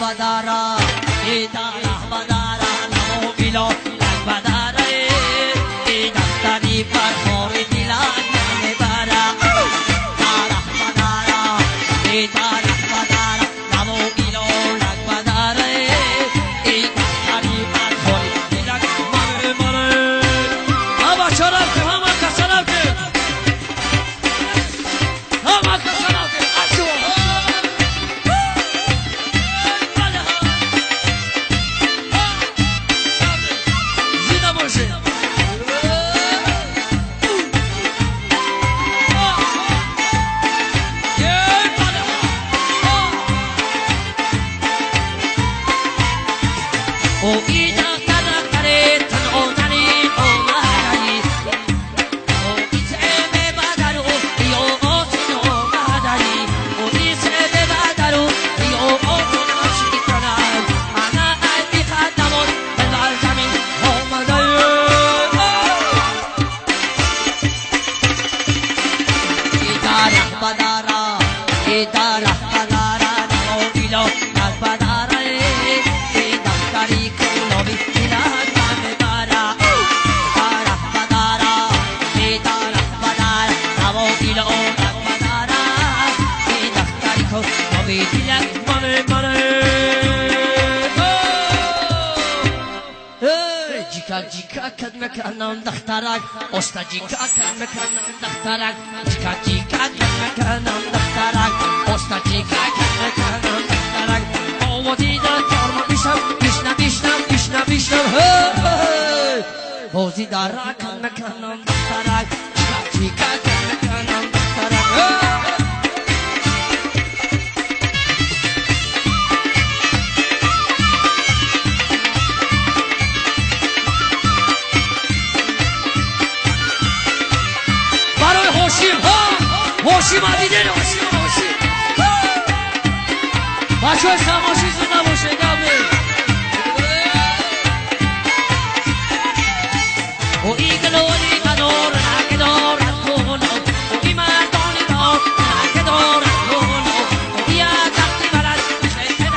بدارا ایدا بدارا نمو گیلو بدارا ایدا دفتری پر خور دیلان میبرا دارا بدارا ایدا بدارا نمو گیلو بدارا ایدا دفتری پر خور دیلان میبرا اما چرا که هم کسرم که هم کسرم که اشو او ایدا کدا کره تن اونانی اونانی او ایچه به بادارو یو اوتنو باداری او ایچه به بادارو یو اوتنو شیکنا انا ایدی خدامون بلال زمین اومدای ایدا بدارا ایدا بدارا نو ایلو بدارا جیکا کد مکنم دخترک استا جیکا کد مکنم دخترک جیکا کد مکنم دخترک استا جیکا کد مکنم دخترک آوازی در کارما بیشنم بازی در را کد مکنم دخترک جیکا کد مکنم دخترک هوشی مدیده هوشی بچه های سماشی زنده باشه گبه او ایگلولی قدار نگدار کنو او ای مردانی دار نگدار کنو او بیا دقی بلد شکه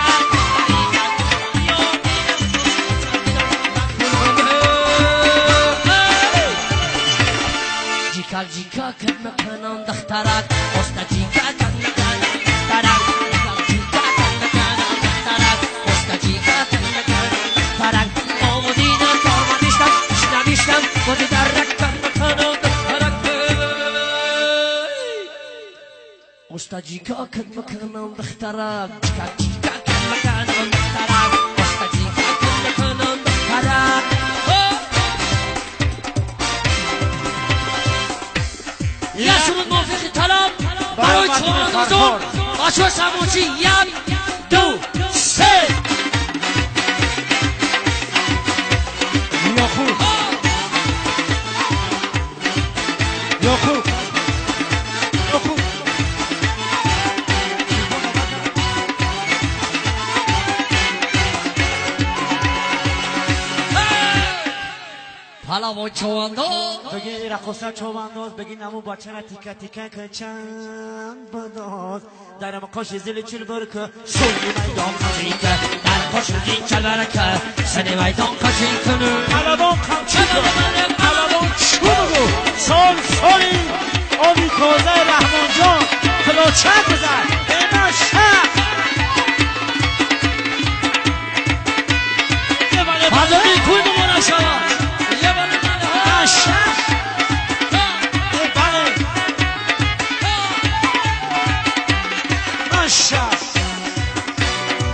در جیکا کد مکنم دخترک استا جیکا کد مکنم دخترک جیکا کد مکنم دخترک استا جیکا کد مکنم دخترک آوازی در کارما بیشتم بازی در رک کد مکنم دخترک استا جیکا کد مکنم دخترک جیکا کد مکنم دخترک استا جیکا کد مکنم دخترک یه شروع موفقی طلب برای چوانازون بچه سموچی یک دو سه یا خوب حالا با چوانداز بگی رقصا چوانداز بگی نمو بچه را تیکه تیکه که چند بداز در مقاش زیل چل برکه سوی میدان خشی که در قاش زیل چل برکه سنی میدان خشی کنه علبان خمچی که علبان چو بگو سالی آبی تازه رحمان جان کلاچه بزن اینا شک فضایی کوی بمونه شما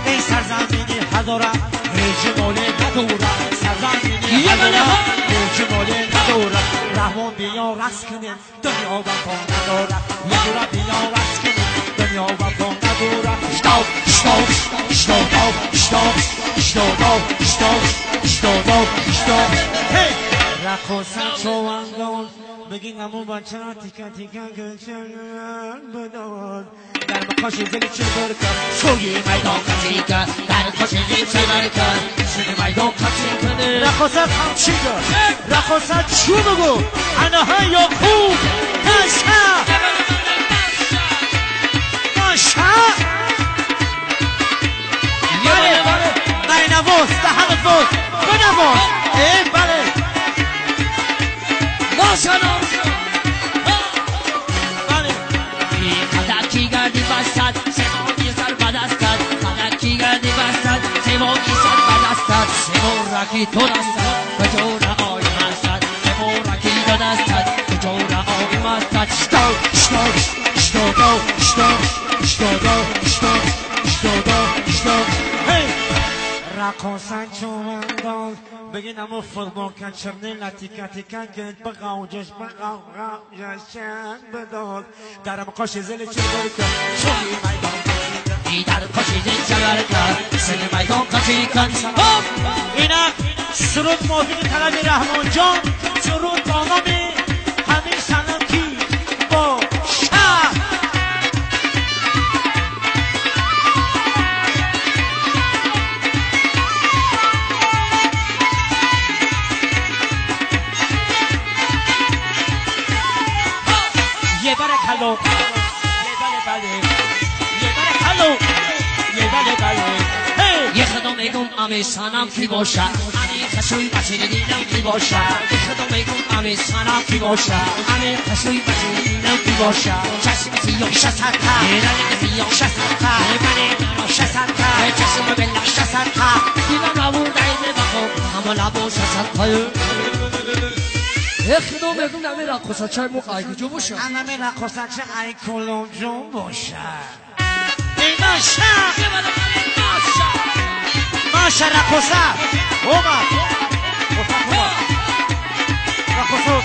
ای سرزمینی هزارم رجماله ندورم سرزمینی هزارم رجماله ندورم رحمان بیا رقص کنیم دنیا وفا ندارم یه دورم بیا رقص کنیم دنیا وفا ندارم رقصا چوانگان بگین امو بچه را تیکن گلچن بدان در مقاش زلی چه برکن سوی میدان کچی کن در مقاش زلی چه برکن سوی میدان کچی کنه رقصا خمچی کن رقصا چو بگو انها یا خوب نشا نشا باش بله ماشاءالله بله قدکی گردی بستد سیمانی سر بدستد قدکی گردی بستد سیمانی سر بدستد سیمورکی تو دستد کجور آی مستد سیمورکی تو دستد کجور آی مستد رقصن چومندان بگین امو فوتبال کن چرنه لطیکه تیکن که بقاوجش بقاوجشن بداد درم قاش زل چلور کن چومی میدان در کشید جلال سر میدان کشی کن اینا سرود موفق طلب رحمان جان سرود با نام همین سلام کی با شهر یه بره کلو یه بره کلو یه بله یه خدا میگم امی سنم کی باشد امی خشوی بچه دیدم کی باشد یه خدا میگم امی سنم کی باشد امی خشوی بچه دیدم کی باشد چشم سیاه شسرتا رنگ سیاه شسرتا من شسرتا چشم بلا شسرتا دیدم نبود دایمه بخو اما لبو شسرتا یه خدا میگم امی رقصا چای مقایدی جو باشد امی رقصا چای کلوم جو باشد اینا شب ماشا رقصا اومد رقصا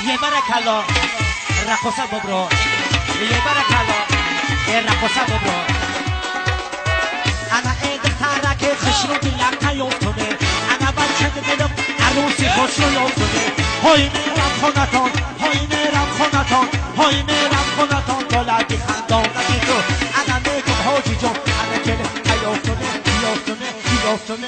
یه برکلا رقصا ببرو یه برکلا رقصا ببرو انا ایدر تارکه خشرو دیلم نیفتونه انا بچه دلم عروسی خوشو یفتونه های میرم خونتان های میرم خونتان های میرم خونتان دولتی خندان نگی تو انا میگم حاجی جان انا کل یفتونه یفتونه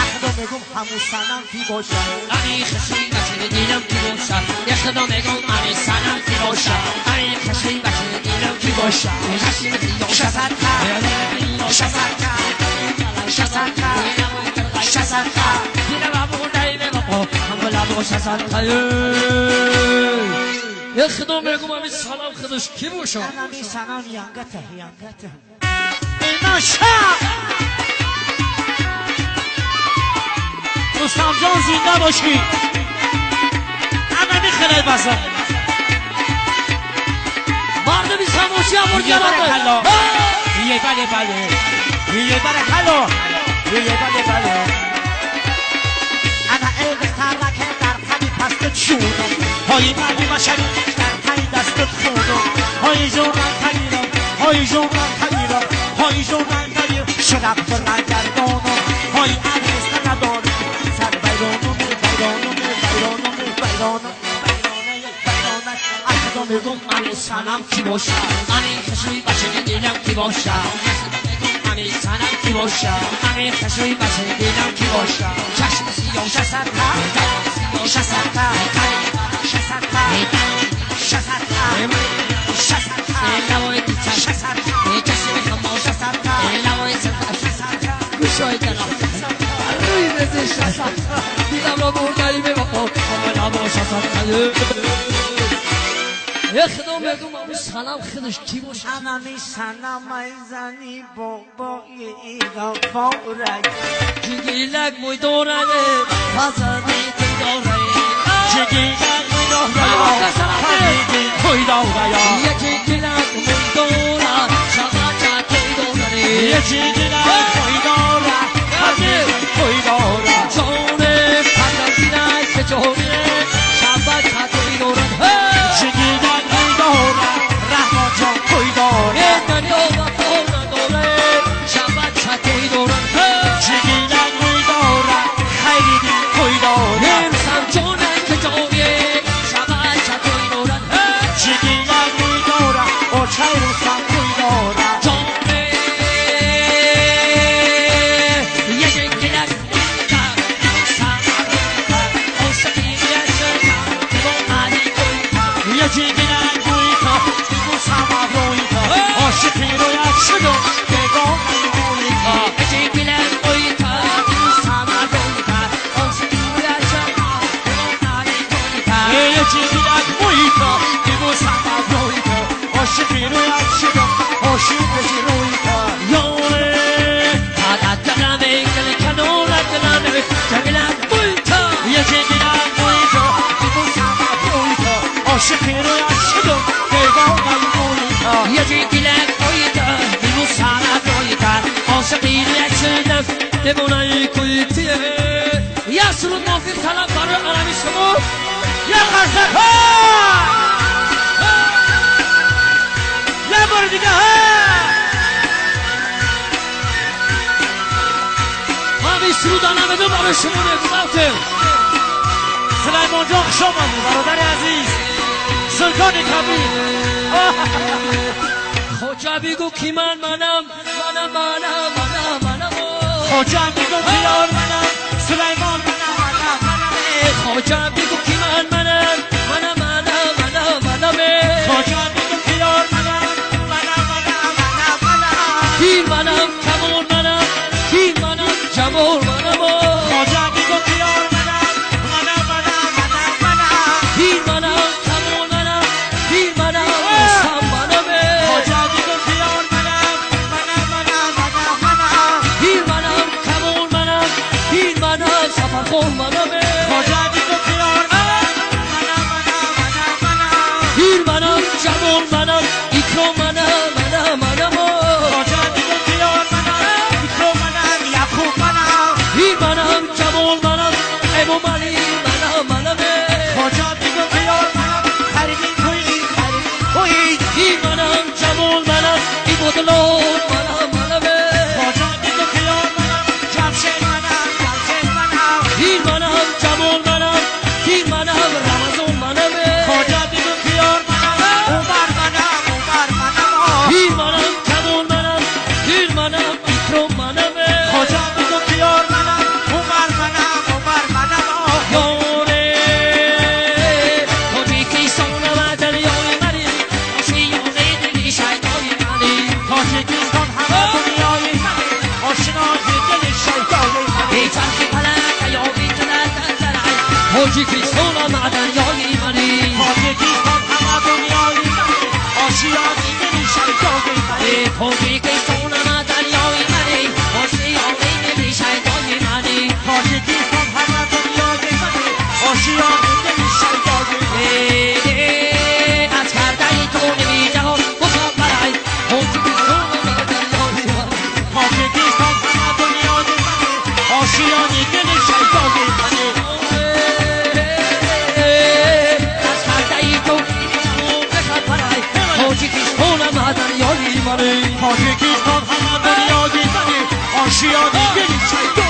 اخدا میگم همون سنم کی باشه امی خشی بچه دیدم کی باشد یه خدا میگم امی سنم کی باشد امی خشی بچه دیدم کی باشد چشم سیاه شسرتا شسرتا شسرتا شسرتا دیدم ابو دایمه بابا هم لبو شسرتا یه خدا میگم امی سلام خودش کی باشد امی سنم یانگته اینا شب رستم جان زنده باشی انا میخلال بازم مرد بی سموشی امور یه گرانده بله انا ایغ ترکه در خمی پست چونم های مردی بشری در خمی دستت خونم های جو من تگیرم های جو من تگیر شرق فرن گردانم های عریض ندارم سر بیرانم اخدا میگم امی سنم کی باشد امی خشوی بچه دیدم کی باشد امی سنم کی باشد امی خشوی بچه دیدم کی باشد چشم سیاه شسرتا شسرتا لوای دیچه شسرتا چشم خمال شسرتا لوای شسرتا گوشای دلم روی رزه شسرتا دیدم را برداری به بخو اما لبا شسرتا یه خدا میگم امی سلام خودش کی باشه انا میسنم ایزنی با ایگا فورک جگیلک موی دورنه پسدی تی داره جگیلک موی دورنه توی دورنه یکی گیلک موی دورا شما چا توی دورنه یکی گیلک موی دورا توی دورا جونه پسدی که جونه شما چا توی دورنه جگیلک موی دورا رحمان جان توی دورا یه و فورا دوره شما چا توی دورنه جگیلک موی دورا خیلی دی توی دورا نمسم جونه که جونه شما چا توی دورنه جگیلک موی دورا او چای روستم توی دورا جونه رویت شدم عاشق بشی روی تا یاره عدد دلم ایگل کنولت دلم جگلم بوی تا یکی گیرم روی تا بیبوسم روی تا عاشق رویت شدم پیغامم روی تا یکی گلک بوی تا بیبوسم روی تا عاشق رویت شدم بمونای کویتیه یا سرود موفق طلب برای عالمی شما یا قرصت یه بار دیگه همین سرودانم دو برای شما نگذارتم سلیمان جان خوش آمدی برادر عزیز سلطان کبیر خوجا بگو کی منم خوجا بگو بیار منم سلیمان منم خوجا بگو کی منم خوجا بگو بیار منم کی منم کمون منم کی منم جمال منم خوجا بگو بیار منم کی منم کمون منم کی منم رستم منم خوجا بگو بیار منم کی منم کمون منم کی منم سفرخون منم خوجا بگو بیار هیر منم جمال منم ایکرام منم خوجا بگو بیار منم بیکرو منم یعقوب منم هیر منم جمال منم امام علی منم خوجا بگو بیار منم خریدی توی هیر منم جمال منم ای بدلون منم خوجا بگو بیار منم جمشید منم هیر منم جمال منم هیر منم رمضان منم خوجا بگو بیار منم عمر منم هیر منم جمال منم هیر منم ایکرام منم خوجا بگو بیار منم عمر منم یاره توی کی سونم دریای منی آشیانه دلی شیطانی منی تاجیکستان همه دنیای منه آشنای دل شیطان منه ای چرخی پلک یا بیتلت دلعی تاجیکستان دریای منی تاجیکستان همه دنیای منه آشنای دل شیطان منه ای تاجیکستان دریای منی آشیانه دلی شیطانی منی تاجیکستان همه دنیای منه آشنای دل شیطان منه از کردنی تو نمیده ها بخواب برای تاجیکستان دریای منی تاجیکستان همه دنیای منه آشنای دل شیطان منه از کردنی تو بخواب برای تاجیکستان دریای منی تاجیکستان همه دنیای منه آشنای دل شیطان